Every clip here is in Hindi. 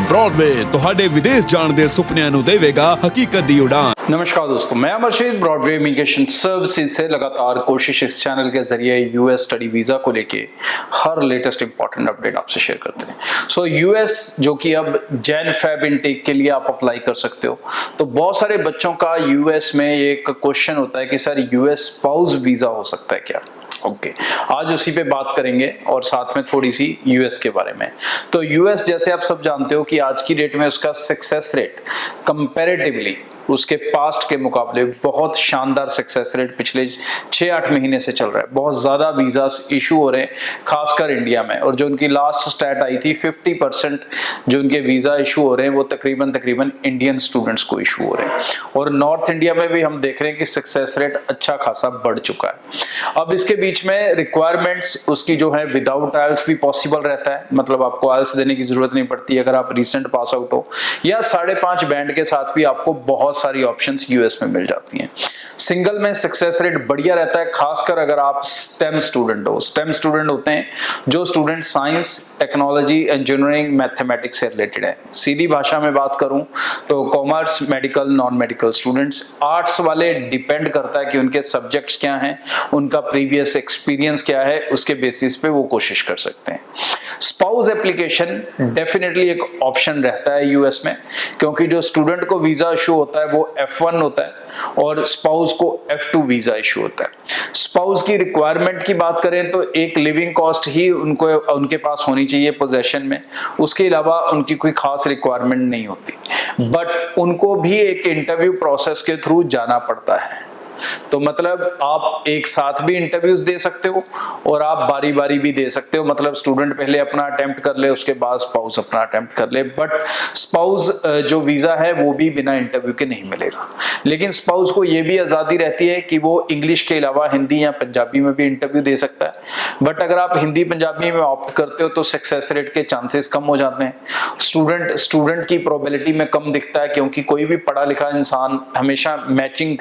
ब्रॉडवे ਤੁਹਾਡੇ विदेश जाने ਦੇ ਸੁਪਨਿਆਂ ਨੂੰ ਦੇਵੇਗਾ हकीकत ਦੀ उड़ान। नमस्कार दोस्तों, मैं अमरशीद ब्रॉडवे इमिग्रेशन सर्विसेज से लगातार कोशिश इस चैनल के जरिए यूएस स्टडी वीज़ा को लेके हर लेटेस्ट इंपॉर्टेंट अपडेट आपसे शेयर करते हैं। सो यूएस जो कि अब जैन फेब इनटेक के लिए आप अप्लाई कर सकते हो, तो बहुत सारे बच्चों का यूएस में एक क्वेश्चन होता है कि सर यूएस स्पाउस वीज़ा हो सकता है क्या? ओके, आज उसी पे बात करेंगे और साथ में थोड़ी सी यूएस के बारे में। तो यूएस जैसे आप सब जानते हो कि आज की डेट में उसका सक्सेस रेट कंपैरेटिवली उसके पास्ट के मुकाबले बहुत शानदार सक्सेस रेट पिछले 6-8 महीने से चल रहा है। बहुत ज़्यादा वीज़ास इशू हो रहे हैं, खासकर इंडिया में। और जो उनकी लास्ट स्टैट आई थी 50% जो उनके वीज़ा इशू हो रहे हैं वो तकरीबन इंडियन स्टूडेंट्स को इशू हो रहे हैं। और नॉर्थ इंडिया में भी हम देख रहे हैं कि सक्सेस रेट अच्छा खासा बढ़ चुका है। अब इसके बीच में रिक्वायरमेंट्स उसकी जो है विदाउट आइल्स भी पॉसिबल रहता है, मतलब आपको आइल्स देने की जरूरत नहीं पड़ती अगर आप रिसेंट पास आउट हो, या 5.5 बैंड के साथ भी आपको बहुत सारी ऑप्शंस यूएस में मिल जाती हैं। सिंगल में सक्सेस रेट बढ़िया रहता है, खासकर अगर आप स्टेम स्टूडेंट हो। स्टेम स्टूडेंट होते हैं जो student science, technology, engineering, mathematics से रिलेटेड है। सीधी भाषा में बात करूं तो commerce, medical, non medical students. Arts वाले डिपेंड करता है कि उनके सब्जेक्ट्स क्या हैं, उनका प्रीवियस एक्सपीरियंस क्या है, उसके बेसिस पे वो कोशिश कर सकते हैं। स्पाउस एप्लीकेशन डेफिनेटली एक ऑप्शन रहता है यूएस में, क्योंकि जो स्टूडेंट को वीजा इशू होता है वो F1 होता है और स्पाउस को F2 वीजा इशू होता है। स्पाउस की रिक्वायरमेंट की बात करें तो एक लिविंग कॉस्ट ही उनके पास होनी चाहिए पोजेशन में, उसके अलावा उनकी कोई खास रिक्वायरमेंट नहीं होती। बट उनको भी एक इंटरव्यू प्रोसेस के थ्रू जाना पड़ता है। तो मतलब आप एक साथ भी इंटरव्यूज दे सकते हो और आप बारी बारी भी दे सकते हो, मतलब स्टूडेंट पहले अपना अटेम्प्ट कर ले, उसके बाद स्पाउस अपना अटेम्प्ट कर ले। बट स्पाउस जो वीजा है वो भी बिना इंटरव्यू के नहीं मिलेगा। लेकिन स्पाउस को ये भी आज़ादी रहती है कि वो इंग्लिश के अलावा हिंदी या पंजाबी में भी इंटरव्यू दे सकता है। बट अगर आप हिंदी पंजाबी में ऑप्ट करते हो तो सक्सेस रेट के चांसेस कम हो जाते हैं। स्टूडेंट की प्रोबेबिलिटी में कम दिखता है, क्योंकि कोई भी पढ़ा लिखा इंसान हमेशा मैचिंग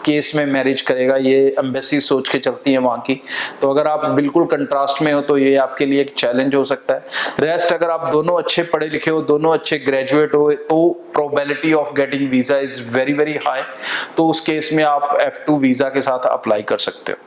केस में मैरिज करेगा, ये एम्बेसी सोच के चलती है वहां की। तो अगर आप बिल्कुल कंट्रास्ट में हो तो ये आपके लिए एक चैलेंज हो सकता है। रेस्ट अगर आप दोनों अच्छे पढ़े लिखे हो, दोनों अच्छे ग्रेजुएट हो, तो probability of getting visa is very high. तो उस केस में आप F2 वीजा के साथ अप्लाई कर सकते हो।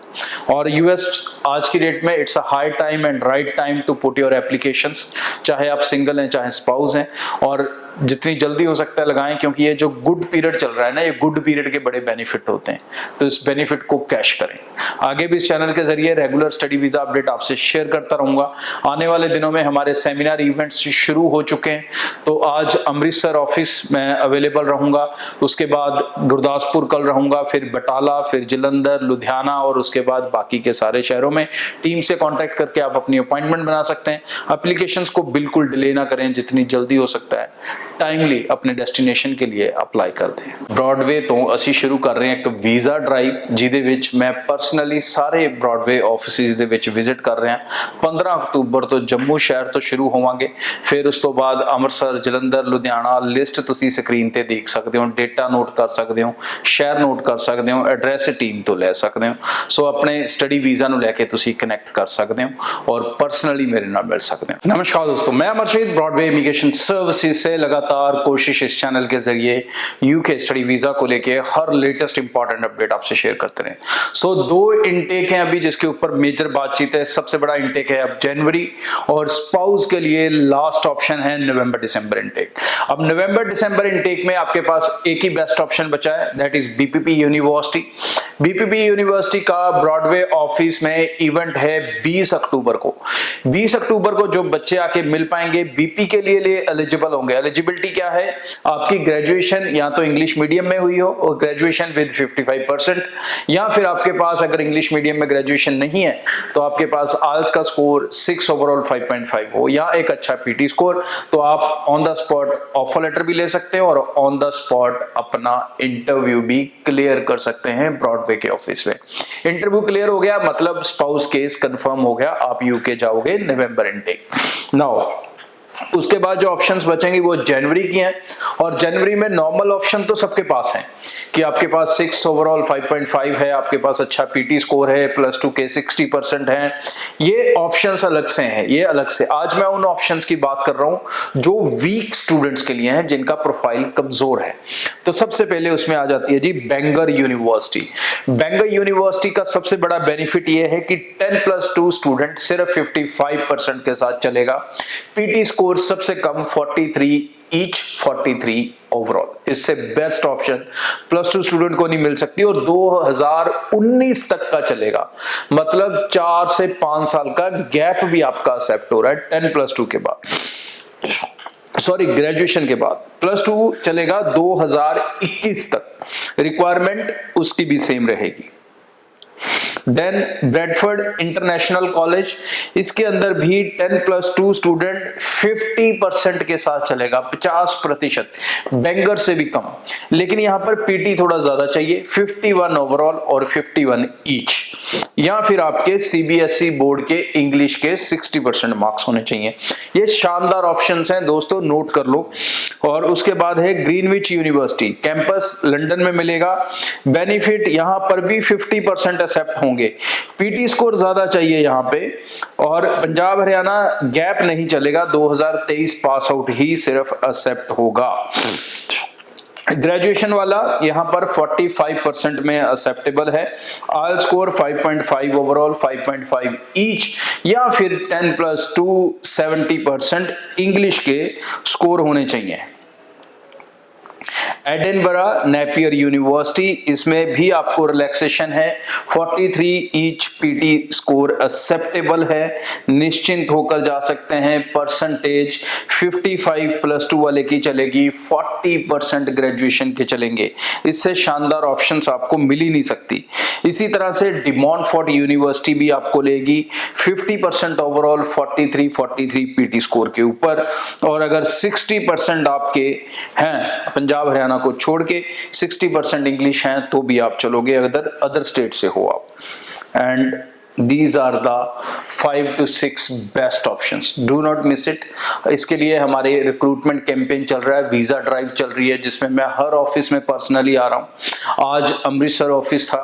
और यूएस आज की डेट में it's a high time and right time to put your applications, चाहे आप सिंगल हैं चाहे स्पाउस हैं, और जितनी जल्दी हो सकता है लगाएं, क्योंकि ये जो गुड पीरियड चल रहा है ना, ये गुड पीरियड के बड़े बेनिफिट होते हैं। तो इस बेनिफिट को कैश करें। आगे भी इस चैनल के जरिए रेगुलर स्टडी वीजा अपडेट आपसे शेयर करता रहूंगा। आने वाले दिनों में हमारे सेमिनार इवेंट्स शुरू हो चुके हैं। तो आज अमृतसर ऑफिस में अवेलेबल रहूंगा, उसके बाद गुरदासपुर कल रहूंगा, फिर बटाला, फिर जलंधर, लुधियाना, और उसके बाद बाकी के सारे शहरों में। टीम से कांटेक्ट करके आप अपनी अपॉइंटमेंट बना सकते हैं। एप्लीकेशंस को बिल्कुल डिले ना करें, जितनी जल्दी हो सकता है टाइमली अपने डेस्टिनेशन के लिए अप्लाई कर दें। ब्रॉडवे तो ਅਸੀਂ ਸ਼ੁਰੂ ਕਰ ਰਹੇ ਹਾਂ ਇੱਕ ਵੀਜ਼ਾ ਡਰਾਈਵ, ਜਿਹਦੇ ਵਿੱਚ ਮੈਂ ਪਰਸਨਲੀ ਸਾਰੇ ब्रॉडवे ਆਫਿਸਿਸ ਦੇ ਵਿੱਚ ਵਿਜ਼ਿਟ ਕਰ ਰਿਹਾ। 15 ਅਕਤੂਬਰ ਤੋਂ ਜੰਮੂ ਸ਼ਹਿਰ ਤੋਂ ਸ਼ੁਰੂ ਹੋਵਾਂਗੇ, ਫਿਰ ਉਸ ਤੋਂ ਬਾਅਦ ਅੰਮ੍ਰਿਤਸਰ, ਜਲੰਧਰ, ਲੁਧਿਆਣਾ। ਲਿਸਟ ਤੁਸੀਂ ਸਕਰੀਨ ਤੇ ਦੇਖ ਸਕਦੇ ਹੋ, ਡੇਟਾ ਨੋਟ ਕਰ ਸਕਦੇ ਹੋ, ਸ਼ਹਿਰ ਨੋਟ ਕਰ ਸਕਦੇ ਹੋ, ਐਡਰੈਸ ਟੀਮ ਤੋਂ ਲੈ ਸਕਦੇ ਹੋ। ਸੋ ਆਪਣੇ स्टडी वीजा ਨੂੰ ਲੈ ਕੇ ਤੁਸੀਂ ਕਨੈਕਟ ਕਰ ਸਕਦੇ ਹੋ और पर्सनली मेरे नाल मिल सकते हैं। नमस्कार दोस्तों, मैं अमरशीद ब्रॉडवे इमिग्रेशन सर्विसेज से लगातार कोशिश इस चैनल के जरिए यूके स्टडी वीजा को लेके हर लेटेस्ट इंपॉर्टेंट अपडेट आपसे शेयर करते रहे। सो 2 इनटेक हैं अभी जिसके ऊपर मेजर बातचीत है। सबसे बड़ा इनटेक है अब जनवरी, और स्पाउस के लिए लास्ट ऑप्शन है नवंबर दिसंबर इनटेक। अब नवंबर दिसंबर इनटेक में आपके पास एक ही बेस्ट ऑप्शन बचा है, that is BPP university. BPP university का ब्रॉडवे ऑफिस में इवेंट है 20 अक्टूबर को। 20 अक्टूबर को जो बच्चे आके मिल पाएंगे बीपी के लिए एलिजिबल होंगे। एलिजिबिलिटी क्या है? आपकी ग्रेजुएशन या तो इंग्लिश मीडियम में हुई हो और ग्रेजुएशन विद 55%, या फिर आपके पास अगर इंग्लिश मीडियम में ग्रेजुएशन नहीं है तो आपके पास आइल्स का स्कोर 6 ओवरऑल 5.5 हो, या एक अच्छा पीटी स्कोर। तो आप on the spot offer letter भी ले सकते हैं और ऑन द स्पॉट अपना इंटरव्यू भी क्लियर कर सकते हैं ब्रॉडवे के ऑफिस में। इंटरव्यू क्लियर हो गया मतलब स्पाउस केस कंफर्म हो गया, आप यूके जाओगे नवंबर इनटेक। नाउ उसके बाद जो ऑप्शंस बचेंगी वो जनवरी की हैं, और जनवरी में नॉर्मल ऑप्शन तो सबके पास हैं कि आपके पास 6 ओवरऑल 5.5 है, आपके पास अच्छा पीटी स्कोर है, +2 के 60% है। ये ऑप्शंस अलग से हैं, ये अलग से। आज मैं उन ऑप्शंस की बात कर रहा हूं जो वीक स्टूडेंट्स के लिए हैं, जिनका प्रोफाइल कमजोर है। तो सबसे पहले उसमें आ जाती है जी बैंगर यूनिवर्सिटी। बैंगर यूनिवर्सिटी का सबसे बड़ा बेनिफिट ये है कि 10+2 स्टूडेंट सिर्फ 55% के साथ चलेगा। पीटी स्कोर सबसे कम 43 ईच, 43 ओवरऑल। इससे बेस्ट ऑप्शन +2 स्टूडेंट को नहीं मिल सकती, और 2019 तक का चलेगा, मतलब 4 से 5 साल का गैप भी आपका एक्सेप्ट हो रहा है 10+2 के बाद, सॉरी ग्रेजुएशन के बाद। +2 चलेगा 2021 तक, रिक्वायरमेंट उसकी भी सेम रहेगी। देन ब्रेडफोर्ड इंटरनेशनल कॉलेज, इसके अंदर भी 10+2 स्टूडेंट 50% के साथ चलेगा, 50%, बैंगर से भी कम। लेकिन यहां पर पीटी थोड़ा ज्यादा चाहिए, 51 ओवरऑल और 51 ईच। या फिर आपके सीबीएसई बोर्ड के इंग्लिश के 60% मार्क्स होने चाहिए। ये शानदार ऑप्शंस हैं दोस्तों, नोट कर लो। और उसके बाद है ग्रीनविच यूनिवर्सिटी, कैंपस लंदन में मिलेगा। बेनिफिट यहां पर भी 50% एक्सेप्ट होंगे, पीटी स्कोर ज्यादा चाहिए यहां पे, और पंजाब हरियाणा गैप नहीं चलेगा, 2023 पास आउट ही सिर्फ एक्सेप्ट होगा। ग्रेजुएशन वाला यहां पर 45% में एक्सेप्टेबल है। ऑल स्कोर 5.5 ओवरऑल, 5.5 ईच, या फिर 10+2 70% इंग्लिश के स्कोर होने चाहिए। एडिनबरा नेपियर यूनिवर्सिटी, इसमें भी आपको रिलैक्सेशन है, 43 ईच पीटी स्कोर एक्सेप्टेबल है, निश्चिंत होकर जा सकते हैं। परसेंटेज 55+2 वाले की चलेगी, 40% ग्रेजुएशन के चलेंगे। इससे शानदार ऑप्शंस आपको मिल ही नहीं सकती। इसी तरह से डिमॉन्टफोर्ट यूनिवर्सिटी भी आपको लेगी, 50% ओवरऑल, 43 पीटी स्कोर के ऊपर। और अगर 60% आपके हैं पंजाब हरियाणा को छोड़ के, 60% इंग्लिश हैं, तो भी आप चलोगे अगर अदर स्टेट से हो आप। And These are the 5 to 6 best options, do not miss it. इसके लिए हमारे रिक्रूटमेंट कैंपेन चल रहा है, वीजा ड्राइव चल रही है, जिसमें मैं हर ऑफिस में पर्सनली आ रहा हूं। आज अमृतसर ऑफिस था,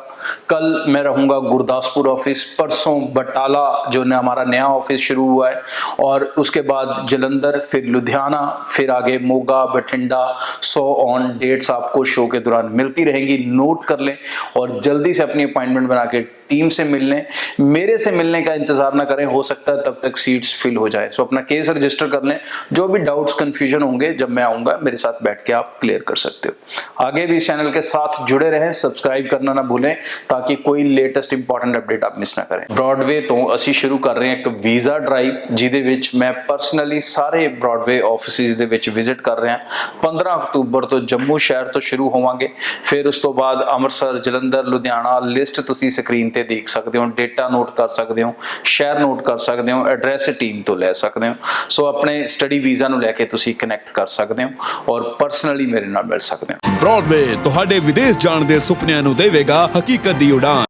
कल मैं रहूंगा गुरदासपुर ऑफिस, परसों बटाला जो हमारा नया ऑफिस शुरू हुआ है, और उसके बाद जलंधर, फिर लुधियाना, फिर आगे Moga, Bathinda, so on. Dates आपको शो के दौरान मिलती रहेंगी, नोट कर लें और जल्दी से अपनी अपॉइंटमेंट बना के टीम से मिल लें। मेरे से मिलने का इंतजार ना करें, हो सकता है तब तक सीट्स फिल हो जाए। सो अपना केस रजिस्टर कर लें, जो भी डाउट्स कंफ्यूजन होंगे जब मैं आऊंगा मेरे साथ बैठ के आप क्लियर कर सकते हो। आगे भी इस चैनल के साथ जुड़े रहें, सब्सक्राइब करना ना भूलें, ताकि कोई लेटेस्ट इंपॉर्टेंट अपडेट आप मिस ना करें। ब्रॉडवे तो ਅਸੀਂ शुरू कर रहे हैं एक वीजा ड्राइव, ਜਿਹਦੇ ਵਿੱਚ मैं पर्सनली सारे ब्रॉडवे ऑफिसेस ਦੇ ਵਿੱਚ विजिट कर रहे हैं। 15 अक्तूबर तो जम्मू शहर तो शुरू होवांगे, फिर उस तो बाद ਅੰਮ੍ਰਿਤਸਰ, ਜਲੰਧਰ, ਲੁਧਿਆਣਾ। ਲਿਸਟ ਤੁਸੀਂ ਸਕਰੀਨ ਤੇ ਦੇਖ ਸਕਦੇ ਹੋ, डेटा नोट कर सकते हो, शहर नोट कर सकते हो, एड्रैस टीम तो ले सकते हो। सो अपने स्टडी वीजा ਨੂੰ ਲੈ ਕੇ ਤੁਸੀਂ ਕਨੈਕਟ ਕਰ ਸਕਦੇ ਹੋ ਔਰ ਪਰਸਨਲੀ ਮੇਰੇ ਨਾਲ ਮਿਲ ਸਕਦੇ ਹੋ। ब्रॉडवे ਤੁਹਾਡੇ ਵਿਦੇश ਜਾਣ ਦੇ ਸੁਪਨਿਆਂ ਨੂੰ ਦੇਵੇਗਾ ਹਕੀਕਤ ਦੀ ਉਡਾਨ।